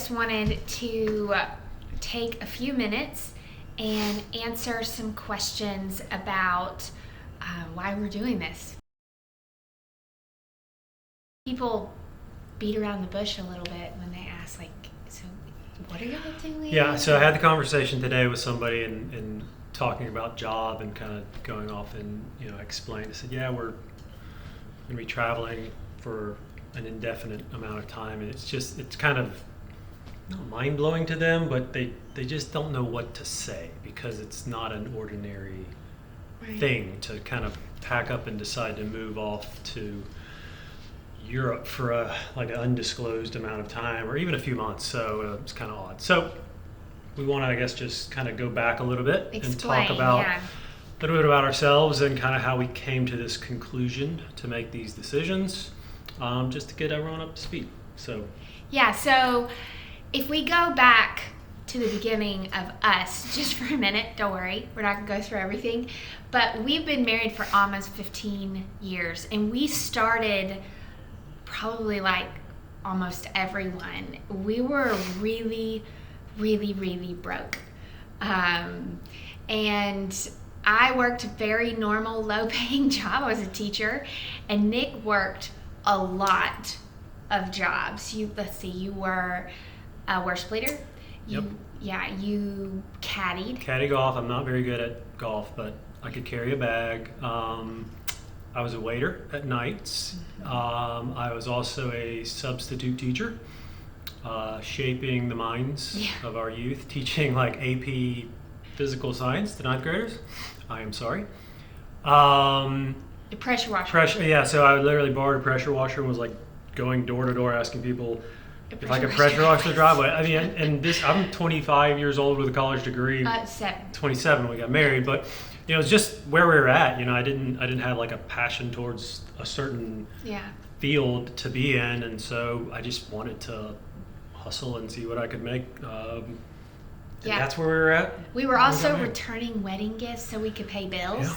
just wanted to take a few minutes and answer some questions about why we're doing this. People beat around the bush a little bit when they ask, like, so what are y'all doing? Yeah, so I had the conversation today with somebody and talking about job and kind of going off and, explain. I said, yeah, we're going to be traveling for an indefinite amount of time. And it's kind of not mind-blowing to them, but they just don't know what to say because it's not an ordinary thing to kind of pack up and decide to move off to Europe for an undisclosed amount of time or even a few months. So it's kind of odd. So we want to, I guess, just kind of go back a little bit and talk about a little bit about ourselves and kind of how we came to this conclusion to make these decisions, just to get everyone up to speed. So if we go back to the beginning of us, just for a minute, don't worry, we're not going to go through everything, but we've been married for almost 15 years, and we started probably like almost everyone. We were really, really, really broke. And I worked a very normal, low-paying job. I was a teacher, and Nick worked a lot of jobs. You were a worship leader. Yep. You caddied. Caddy golf. I'm not very good at golf, but I could carry a bag. I was a waiter at nights. I was also a substitute teacher, shaping the minds of our youth, teaching like AP physical science to ninth graders. I am sorry. The pressure washer. So I literally borrowed a pressure washer and was like going door to door asking people if I could pressure wash the driveway. I mean, and I'm 25 years old with a college degree. 27 when we got married, but it's just where we were at. I didn't have like a passion towards a certain field to be in, and so I just wanted to hustle and see what I could make. And that's where we were at. We were also returning wedding gifts so we could pay bills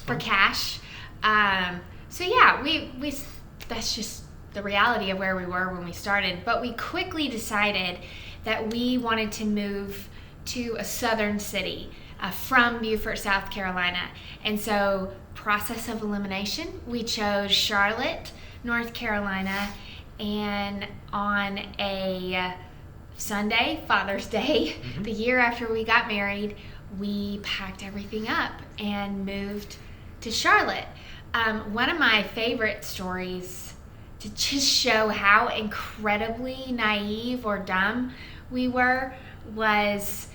for cash. We that's just the reality of where we were when we started. But we quickly decided that we wanted to move to a southern city from Beaufort, South Carolina. And so, process of elimination, we chose Charlotte, North Carolina, and on a Sunday, Father's Day, the year after we got married, we packed everything up and moved to Charlotte. One of my favorite stories to just show how incredibly naive or dumb we were was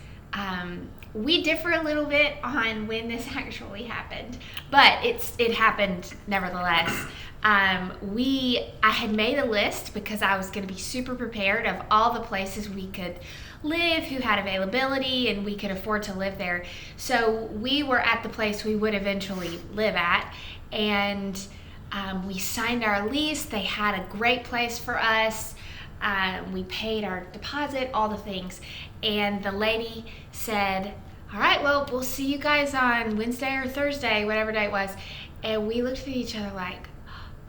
we differ a little bit on when this actually happened, but it happened nevertheless. I had made a list because I was going to be super prepared of all the places we could live, who had availability, and we could afford to live there. So we were at the place we would eventually live at, and we signed our lease. They had a great place for us. We paid our deposit, all the things. And the lady said, all right, well, we'll see you guys on Wednesday or Thursday, whatever day it was. And we looked at each other like,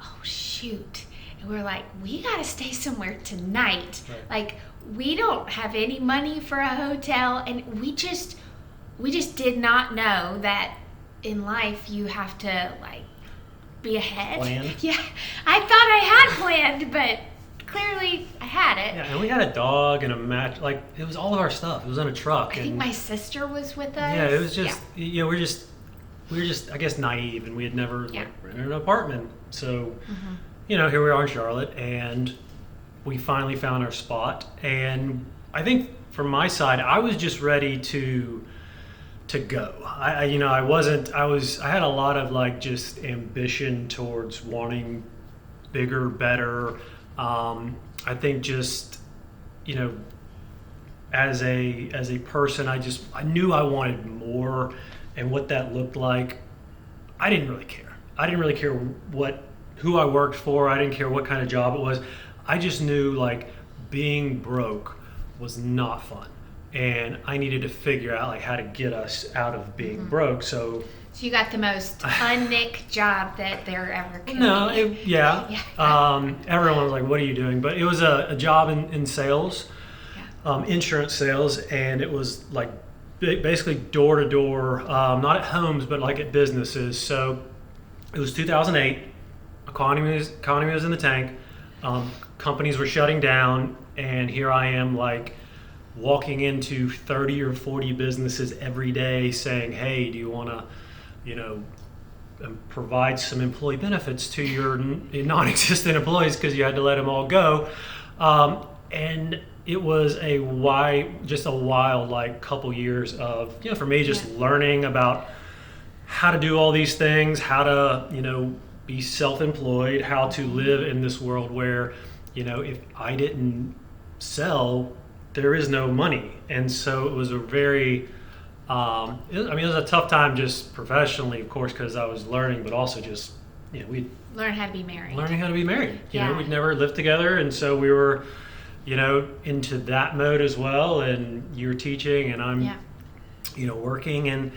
oh, shoot. And we were like, we got to stay somewhere tonight. Right. Like, we don't have any money for a hotel. And we just did not know that in life you have to, like, be ahead. Plan. Yeah, I thought I had planned, but clearly I had it. Yeah, and we had a dog and a match. Like, it was all of our stuff. It was on a truck. I think my sister was with us. Yeah, it was just, we were just, I guess, naive, and we had never rented an apartment. So, here we are in Charlotte, and we finally found our spot. And I think from my side, I was just ready to go. I had a lot of like just ambition towards wanting bigger, better. I think just, as a person, I knew I wanted more, and what that looked like, I didn't really care. I didn't really care who I worked for. I didn't care what kind of job it was. I just knew like being broke was not fun. And I needed to figure out like how to get us out of being broke. So you got the most un-Nick job that there ever could be. Everyone was like, "What are you doing?" But it was a job in sales. insurance sales, and it was like basically door to door, not at homes, but like at businesses. So it was 2008. Economy was in the tank. Companies were shutting down, and here I am, like walking into 30 or 40 businesses every day, saying, "Hey, do you want to, provide some employee benefits to your non-existent employees because you had to let them all go?" And it was just a wild like couple years of, for me, just learning about how to do all these things, how to, be self-employed, how to live in this world where, if I didn't sell, there is no money. And so it was a very, it was a tough time just professionally, of course, because I was learning, but also just, we learning how to be married. We'd never lived together. And so we were, into that mode as well. And you were teaching and I'm, working, and,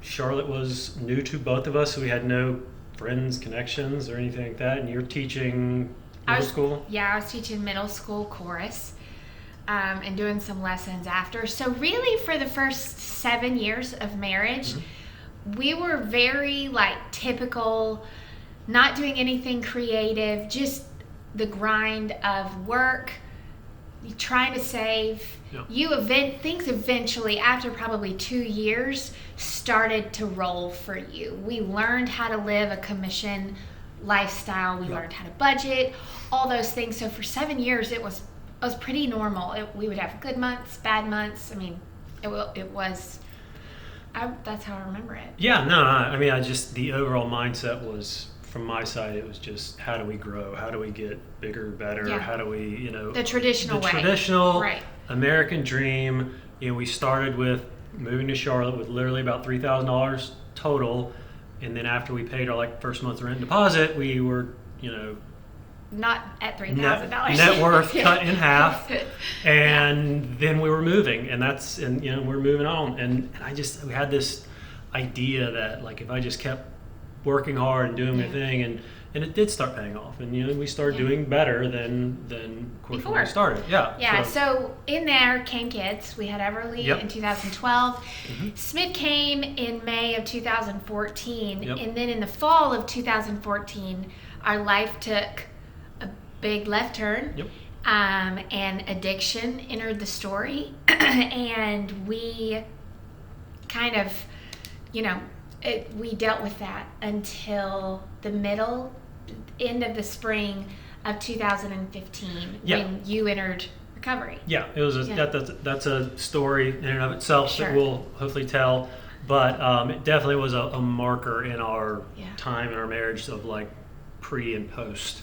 Charlotte was new to both of us. So we had no friends, connections or anything like that. And you're teaching middle school? Yeah, I was teaching middle school chorus. And doing some lessons after. So really for the first 7 years of marriage, we were very like typical, not doing anything creative, just the grind of work, trying to save. Things eventually, after probably 2 years, started to roll for you. We learned how to live a commission lifestyle. We learned how to budget, all those things. So for 7 years, it was pretty normal. We would have good months, bad months. I mean, that's how I remember it. Yeah, no, the overall mindset was, from my side, it was just, how do we grow? How do we get bigger, better? Yeah. How do we, the traditional way. Traditional right. American dream. We started with moving to Charlotte with literally about $3,000 total. And then after we paid our first month's rent deposit, we were, not at $3,000. Net worth cut in half, and then we were moving, and we're moving on, and we had this idea that if I just kept working hard and doing my thing, and it did start paying off, and we started doing better than of course when we started. So in there came kids. We had Everly in 2012. Smith came in May of 2014, and then in the fall of 2014 our life took big left turn, and addiction entered the story, and we kind of, we dealt with that until the end of the spring of 2015 when you entered recovery. Yeah, it was that's a story in and of itself that we'll hopefully tell, but it definitely was a marker in our time in our marriage of pre and post.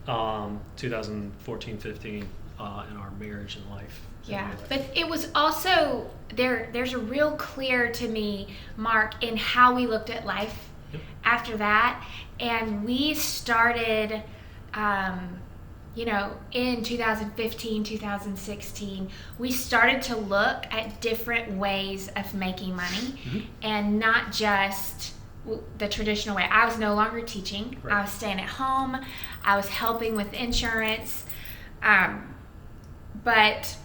2014-15 in our marriage and life. Yeah, but it was also there's a real clear to me mark in how we looked at life after that, and we started in 2015, 2016, we started to look at different ways of making money, and not just the traditional way. I was no longer teaching. Right. I was staying at home. I was helping with insurance. But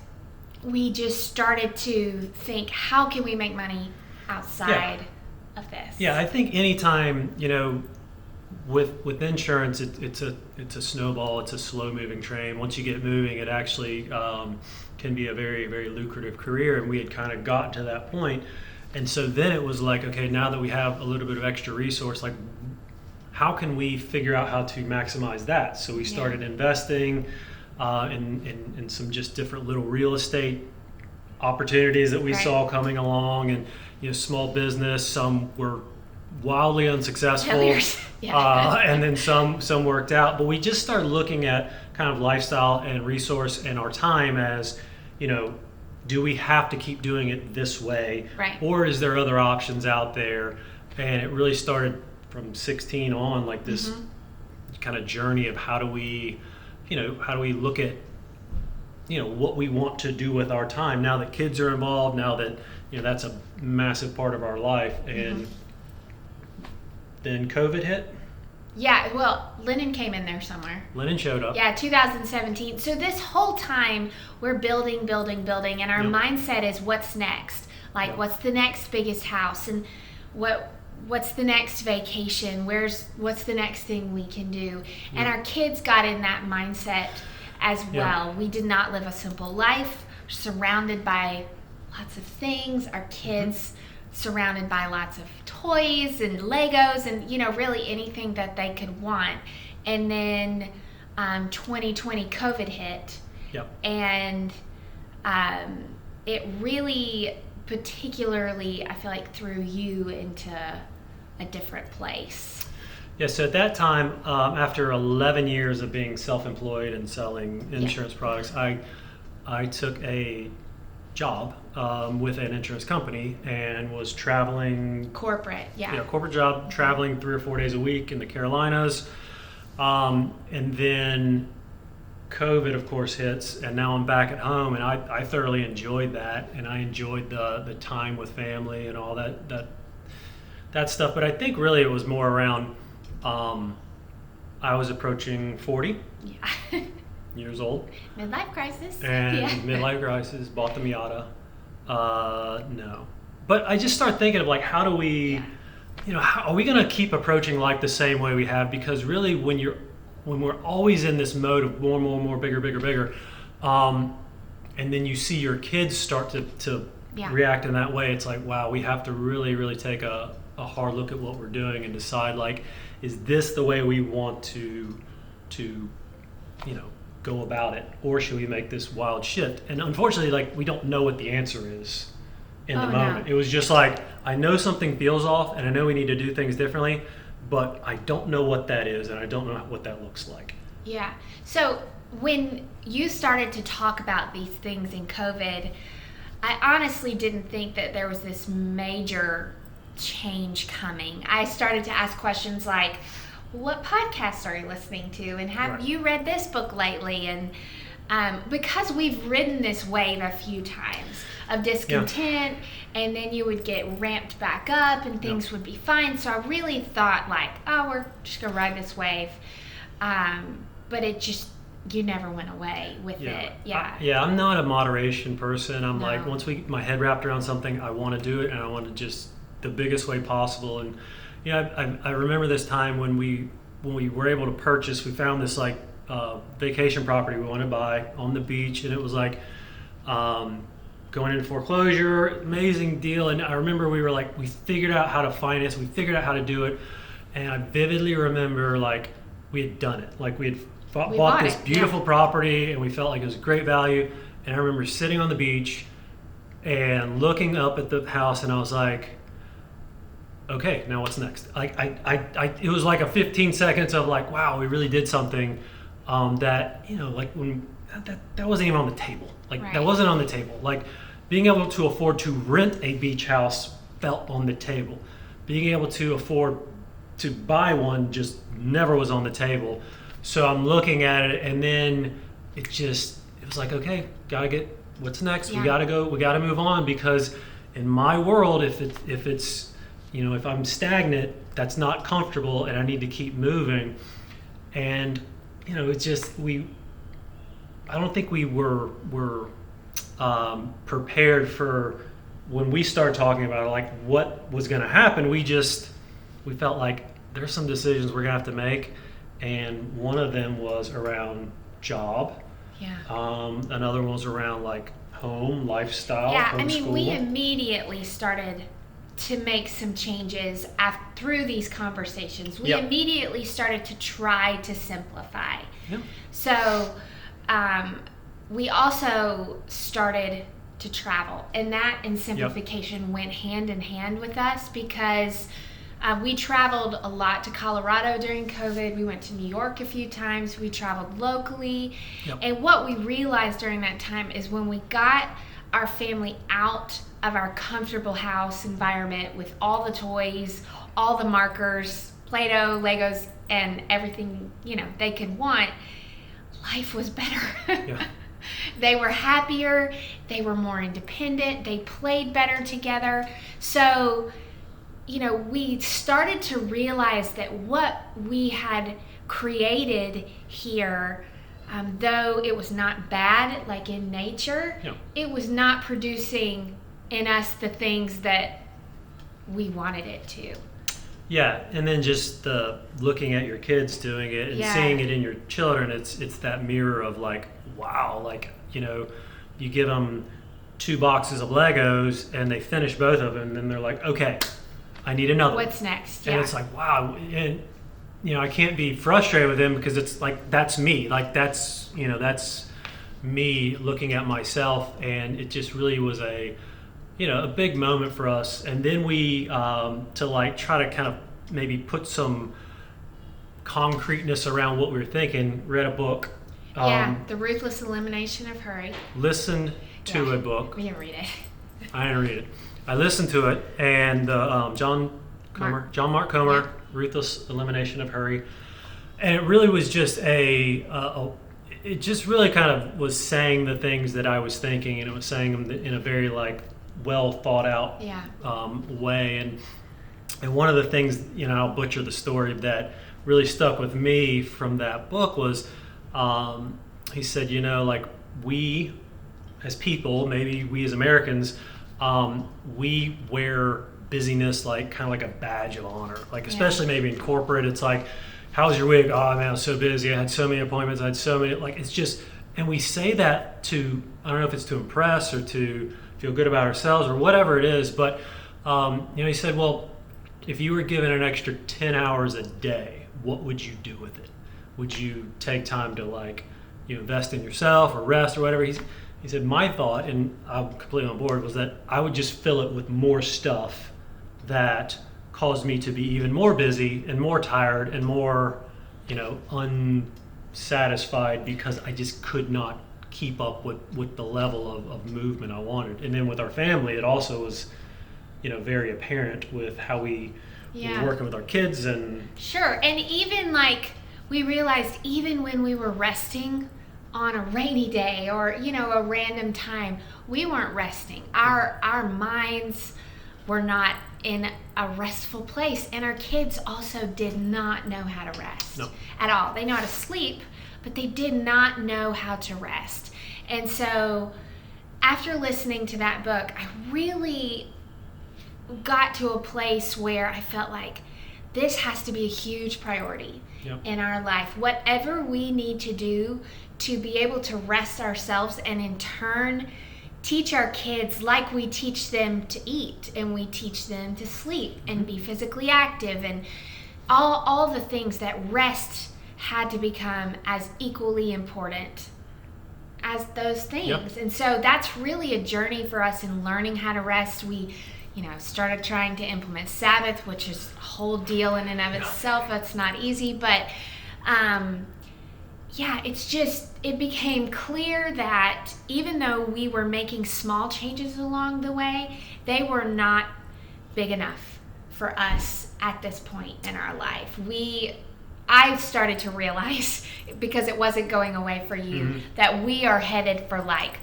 we just started to think, how can we make money outside of this? Yeah, I think anytime, with insurance, it's a snowball. It's a slow moving train. Once you get moving, it actually can be a very, very lucrative career. And we had kind of gotten to that point. And so then it was okay, now that we have a little bit of extra resource, how can we figure out how to maximize that? So we started investing in some just different little real estate opportunities that we saw coming along, and small business. Some were wildly unsuccessful, and then some worked out. But we just started looking at kind of lifestyle and resource and our time as, do we have to keep doing it this way? Right. Or is there other options out there? And it really started from 16 on, this kind of journey of how do we look at, what we want to do with our time now that kids are involved, now that, that's a massive part of our life. And then COVID hit. Yeah, well, linen came in there somewhere. Linen showed up. Yeah, 2017. So this whole time we're building, and our mindset is what's next? Like, what's the next biggest house, and what's the next vacation? What's the next thing we can do? And our kids got in that mindset as well. We did not live a simple life, surrounded by lots of things. Our kids surrounded by lots of toys and Legos and, really anything that they could want. And then 2020 COVID hit. Yep. And it really particularly, I feel like, threw you into a different place. Yeah, so at that time, after 11 years of being self-employed and selling insurance products, I took a job with an insurance company and was traveling. Corporate job, traveling 3 or 4 days a week in the Carolinas. And then COVID, of course, hits, and now I'm back at home, and I thoroughly enjoyed that, and I enjoyed the time with family and all that stuff. But I think really it was more around, I was approaching 40 years old. Midlife crisis. And midlife crisis, bought the Miata. No. But I just started thinking of, like, how do we, how are we going to keep approaching life the same way we have? Because really when we're always in this mode of more, bigger, and then you see your kids start to react in that way, it's like, wow, we have to really take a hard look at what we're doing and decide, like, is this the way we want to go about it, or should we make this wild shift? And unfortunately, like, we don't know what the answer is in the moment. No. It was just like, I know something feels off, and I know we need to do things differently, but I don't know what that is, and I don't know what that looks like. Yeah. So when you started to talk about these things in COVID, I honestly didn't think that there was this major change coming. I started to ask questions like, what podcasts are you listening to? And have you read this book lately? And because we've ridden this wave a few times of discontent, and then you would get ramped back up and things would be fine. So I really thought, like, we're just going to ride this wave. But it just, you never went away with it. I'm not a moderation person. I'm like, once my head wrapped around something, I want to do it, and I want to just the biggest way possible. And I remember this time when we were able to purchase, we found this like vacation property we wanted to buy on the beach, and it was like going into foreclosure, amazing deal. And I remember we were like, we figured out how to finance, we figured out how to do it, and I vividly remember, like, we had done it. Like, we had bought this beautiful property, and we felt like it was a great value. And I remember sitting on the beach and looking up at the house, and I was like, okay, now what's next? Like, it was like a 15 seconds of like, wow, we really did something that, like, when that wasn't even on the table. Like, that wasn't on the table. Like, being able to afford to rent a beach house felt on the table. Being able to afford to buy one just never was on the table. So I'm looking at it, and then it was like, okay, gotta get, what's next? We gotta move on, because in my world, if it's if I'm stagnant, that's not comfortable, and I need to keep moving. And it's just, I don't think we were prepared for when we started talking about, like, what was going to happen. We felt like there's some decisions we're going to have to make, and one of them was around job. Another one was around, like, home, lifestyle, homeschool. We immediately started to make some changes through these conversations. We immediately started to try to simplify. So we also started to travel, and that and simplification went hand in hand with us, because we traveled a lot to Colorado during COVID. We went to New York a few times. We traveled locally. And what we realized during that time is when we got our family out of our comfortable house environment with all the toys, all the markers, Play-Doh, Legos, and everything they could want, life was better. They were happier, they were more independent, they played better together. So we started to realize that what we had created here, though it was not bad, like in nature, it was not producing in us the things that we wanted it to. Yeah, and then just looking at your kids doing it and seeing it in your children, it's that mirror of like, wow, like, you give them 2 boxes of Legos and they finish both of them, and then they're like, okay, I need another. What's next? And it's like, wow, and I can't be frustrated with them because it's like, that's me, like that's me looking at myself, and it just really was a big moment for us. And then we to like try to kind of maybe put some concreteness around what we were thinking, read a book. The Ruthless Elimination of Hurry. Listened to a book. We didn't read it. I didn't read it. I listened to it, and John Mark Comer, Ruthless Elimination of Hurry. And it really was just it just really kind of was saying the things that I was thinking, and it was saying them in a very like well thought out way. And one of the things, I'll butcher the story, that really stuck with me from that book was he said, like we as people, maybe we as Americans, we wear busyness like kind of like a badge of honor, like especially maybe in corporate. It's like, how's your week? Oh man, I was so busy, I had so many appointments, I had so many, like it's just, and we say that to, I don't know if it's to impress or to feel good about ourselves or whatever it is, but he said, well, if you were given an extra 10 hours a day, what would you do with it? Would you take time to like, invest in yourself or rest or whatever? He said, my thought, and I'm completely on board, was that I would just fill it with more stuff that caused me to be even more busy and more tired and more, unsatisfied, because I just could not keep up with the level of movement I wanted. And then with our family, it also was, very apparent with how we were working with our kids. And sure. And even like we realized, even when we were resting on a rainy day or a random time, we weren't resting. Our minds were not in a restful place, and our kids also did not know how to rest at all. They know how to sleep, but they did not know how to rest. And so after listening to that book, I really got to a place where I felt like this has to be a huge priority in our life. Whatever we need to do to be able to rest ourselves, and in turn teach our kids, like we teach them to eat and we teach them to sleep and be physically active, and all the things, that rest had to become as equally important as those things. And so that's really a journey for us in learning how to rest. We started trying to implement Sabbath, which is a whole deal in and of itself. That's not easy, but it became clear that even though we were making small changes along the way, they were not big enough for us at this point in our life. I started to realize, because it wasn't going away for you, that we are headed for like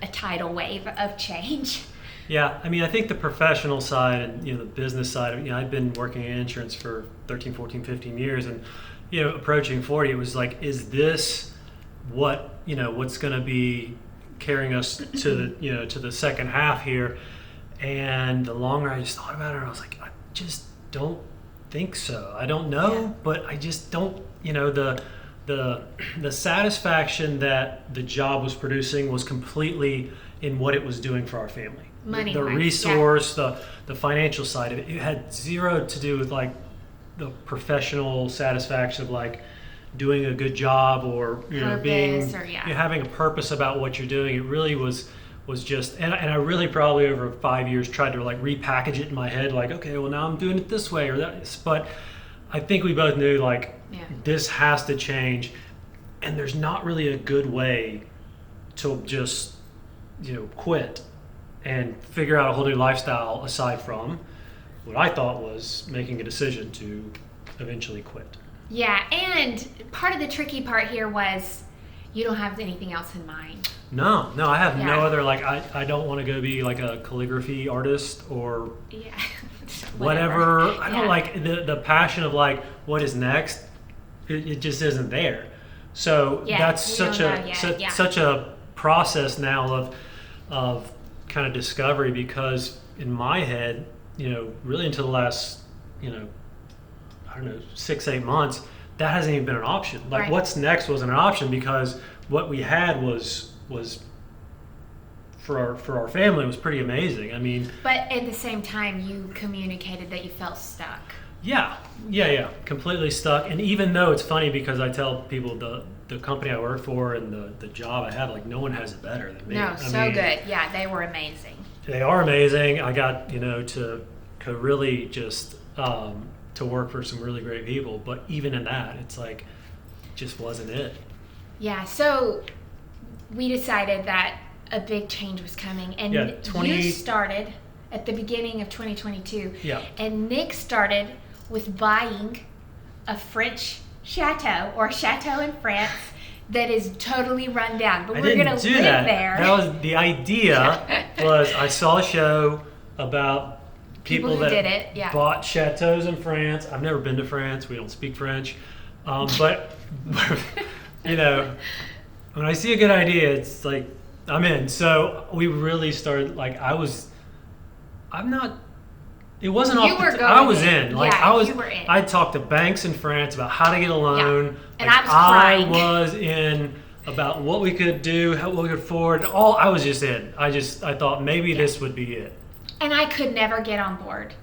a tidal wave of change. Yeah, I mean, I think the professional side and the business side, I've been working in insurance for 13, 14, 15 years, and approaching 40, it was like, is this what's going to be carrying us to the to the second half here? And the longer I just thought about it, I was like, I just don't think so. I don't know, but I just don't. The satisfaction that the job was producing was completely in what it was doing for our family. Money, the resource, the financial side of it. It had zero to do with like the professional satisfaction of like doing a good job or having a purpose about what you're doing. It really was just, and I really probably over 5 years tried to like repackage it in my head, like, okay, well now I'm doing it this way or that. But I think we both knew like this has to change, and there's not really a good way to just quit and figure out a whole new lifestyle aside from what I thought was making a decision to eventually quit. Yeah, and part of the tricky part here was you don't have anything else in mind. No, I have Yeah. no other, like, I don't want to go be like a calligraphy artist or Yeah. whatever. I don't Yeah. like the passion of like what is next. It just isn't there. So Yeah, that's we such don't a know yet. such, Yeah. such a process now of kind of discovery, because in my head, really until the last, I don't know, 6-8 months, that hasn't even been an option. Like Right. what's next wasn't an option, because what we had was for our family was pretty amazing. I mean, But at the same time, you communicated that you felt stuck. yeah, completely stuck. And even though it's funny, because I tell people the company I work for and the job I have, like no one has it better than me. No, I so mean, good. Yeah, they were amazing. They are amazing. I got to really just to work for some really great people. But even in that, it's like just wasn't it. Yeah, so we decided that a big change was coming, and Yeah, you started at the beginning of 2022. Yeah. And Nick started with buying a French chateau, or chateau in France, that is totally run down. But I we're didn't going to do live that. there. That was the idea. Was I saw a show about people who that did it, yeah. bought chateaus in France. I've never been to France. We don't speak French, but when I see a good idea, it's like I'm in. So we really started. Like it wasn't You off were the going I was in. in. Like Yeah, I was. you were in. I talked to banks in France about how to get a loan. And Like, I was crying. I was in about what we could do, how we could afford. I was just in. I thought maybe this would be it. And I could never get on board.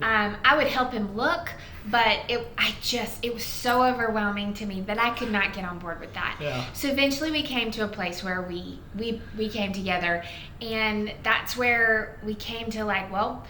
I would help him look, but it was so overwhelming to me that I could not get on board with that. Yeah. So eventually we came to a place where we came together, and that's where we came to like, well,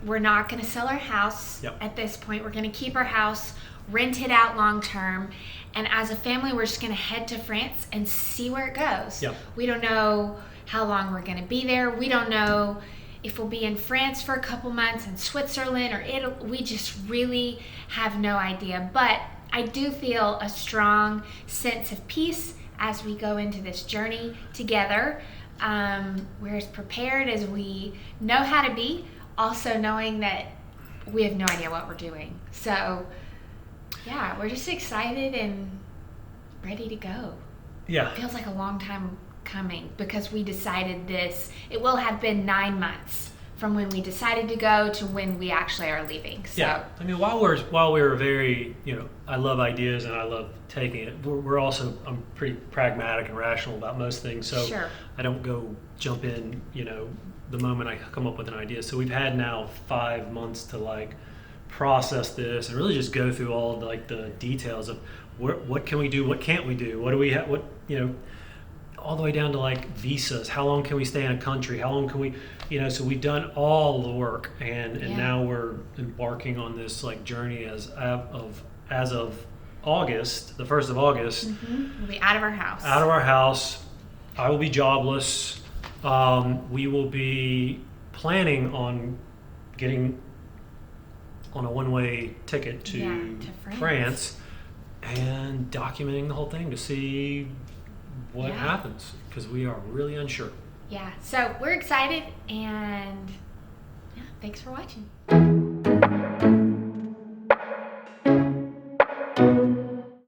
we're not going to sell our house at this point. We're going to keep our house, rent it out long term, and as a family, we're just going to head to France and see where it goes. Yep. We don't know how long we're going to be there. We don't know if we'll be in France for a couple months, in Switzerland or Italy. We just really have no idea. But I do feel a strong sense of peace as we go into this journey together. We're as prepared as we know how to be, also knowing that we have no idea what we're doing. So, yeah, we're just excited and ready to go. Yeah. It feels like a long time coming, because we decided this. It will have been 9 months from when we decided to go to when we actually are leaving. So Yeah. I mean, while we're very, I love ideas and I love taking it. We're also, I'm pretty pragmatic and rational about most things. So Sure. I don't go jump in, the moment I come up with an idea. So we've had now 5 months to like process this and really just go through all the details of what can we do, what can't we do, what do we have, all the way down to like visas. How long can we stay in a country? How long can we, so we've done all the work, and now we're embarking on this like journey as of August, the 1st of August. we'll be out of our house. Out of our house. I will be jobless. We will be planning on getting on a one-way ticket to France and documenting the whole thing to see what happens, because we are really unsure. Yeah, so we're excited, and thanks for watching.